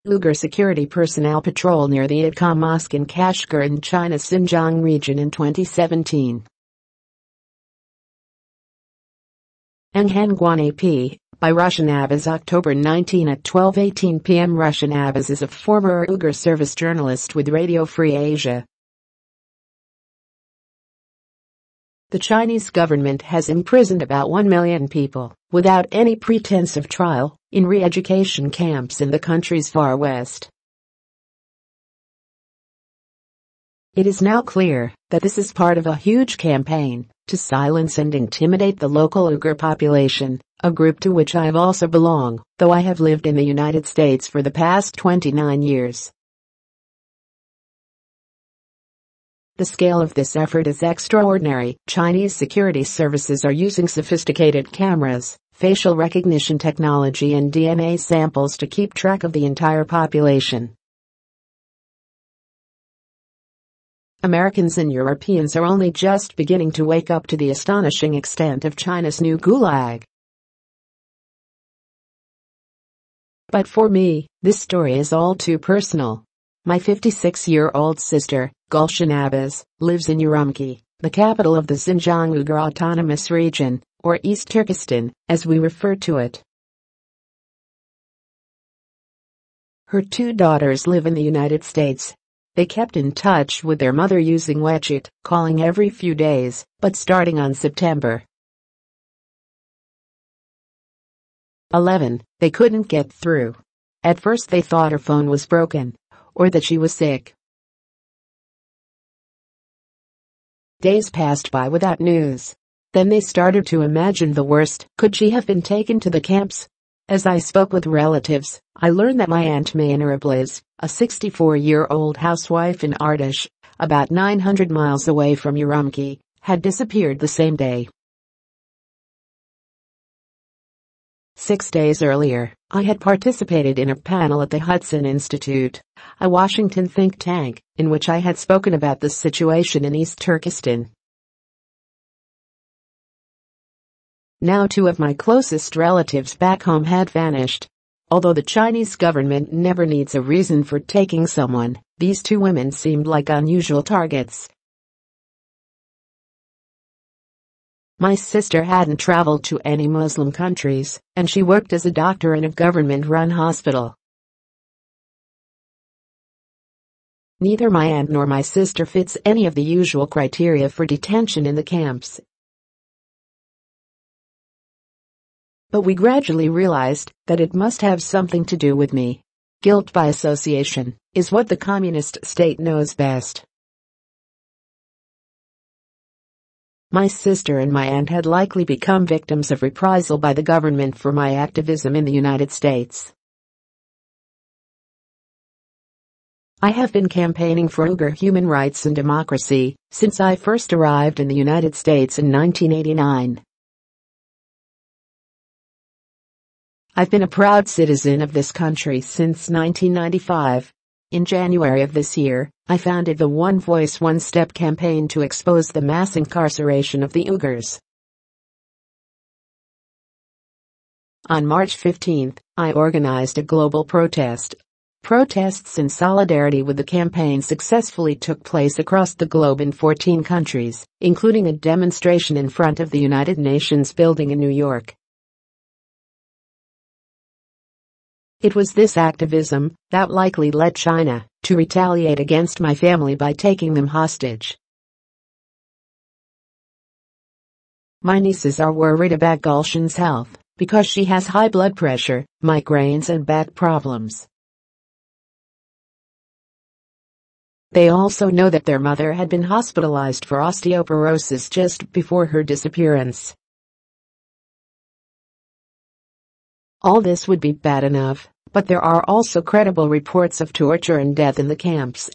Uyghur security personnel patrol near the Id Kah Mosque in Kashgar in China's Xinjiang region in 2017. Han Guan AP, by Rushan Abbas October 19 at 12:18 PM. Rushan Abbas is a former Uyghur service journalist with Radio Free Asia. The Chinese government has imprisoned about 1 million people, without any pretense of trial, in re-education camps in the country's far west. It is now clear that this is part of a huge campaign to silence and intimidate the local Uyghur population, a group to which I have also belonged, though I have lived in the United States for the past 29 years. The scale of this effort is extraordinary. Chinese security services are using sophisticated cameras, facial recognition technology and DNA samples to keep track of the entire population. Americans and Europeans are only just beginning to wake up to the astonishing extent of China's new gulag. But for me, this story is all too personal. My 56-year-old sister, Gulshan Abbas, lives in Urumqi, the capital of the Xinjiang Uighur Autonomous Region, or East Turkestan, as we refer to it. Her 2 daughters live in the United States. They kept in touch with their mother using WeChat, calling every few days, but starting on September 11, they couldn't get through. At first they thought her phone was broken, or that she was sick. Days passed by without news. Then they started to imagine the worst. Could she have been taken to the camps? As I spoke with relatives, I learned that my aunt Mayinur Abliz, a 64-year-old housewife in Artush, about 900 miles away from Urumqi, had disappeared the same day. 6 days earlier, I had participated in a panel at the Hudson Institute, a Washington think tank, in which I had spoken about the situation in East Turkestan. Now 2 of my closest relatives back home had vanished. Although the Chinese government never needs a reason for taking someone, these 2 women seemed like unusual targets. My sister hadn't traveled to any Muslim countries, and she worked as a doctor in a government-run hospital. Neither my aunt nor my sister fits any of the usual criteria for detention in the camps. But we gradually realized that it must have something to do with me. Guilt by association is what the communist state knows best. My sister and my aunt had likely become victims of reprisal by the government for my activism in the United States. I have been campaigning for Uyghur human rights and democracy since I first arrived in the United States in 1989. I've been a proud citizen of this country since 1995. In January of this year, I founded the One Voice One Step campaign to expose the mass incarceration of the Uyghurs. On March 15, I organized a global protest. Protests in solidarity with the campaign successfully took place across the globe in 14 countries, including a demonstration in front of the United Nations building in New York. It was this activism that likely led China to retaliate against my family by taking them hostage. My nieces are worried about Gulshan's health because she has high blood pressure, migraines and back problems. They also know that their mother had been hospitalized for osteoporosis just before her disappearance. All this would be bad enough, but there are also credible reports of torture and death in the camps.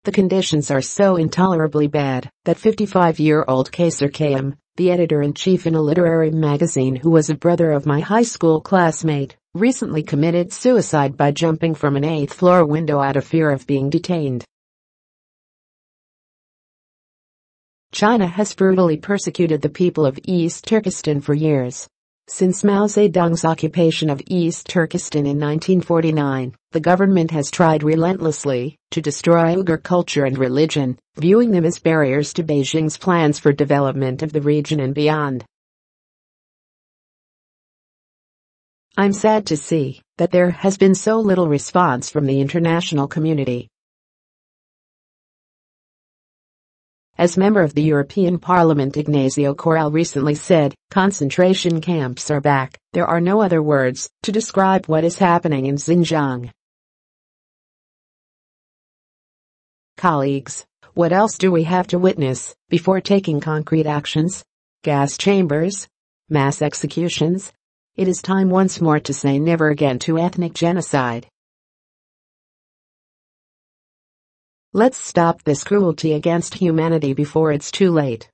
The conditions are so intolerably bad that 55-year-old Kaser Kayam, the editor-in-chief in a literary magazine who was a brother of my high school classmate, recently committed suicide by jumping from an 8th-floor window out of fear of being detained. China has brutally persecuted the people of East Turkestan for years. Since Mao Zedong's occupation of East Turkestan in 1949, the government has tried relentlessly to destroy Uyghur culture and religion, viewing them as barriers to Beijing's plans for development of the region and beyond. I'm sad to see that there has been so little response from the international community. As member of the European Parliament Ignacio Corral recently said, concentration camps are back. There are no other words to describe what is happening in Xinjiang. Colleagues, what else do we have to witness before taking concrete actions? Gas chambers? Mass executions? It is time once more to say never again to ethnic genocide. Let's stop this cruelty against humanity before it's too late.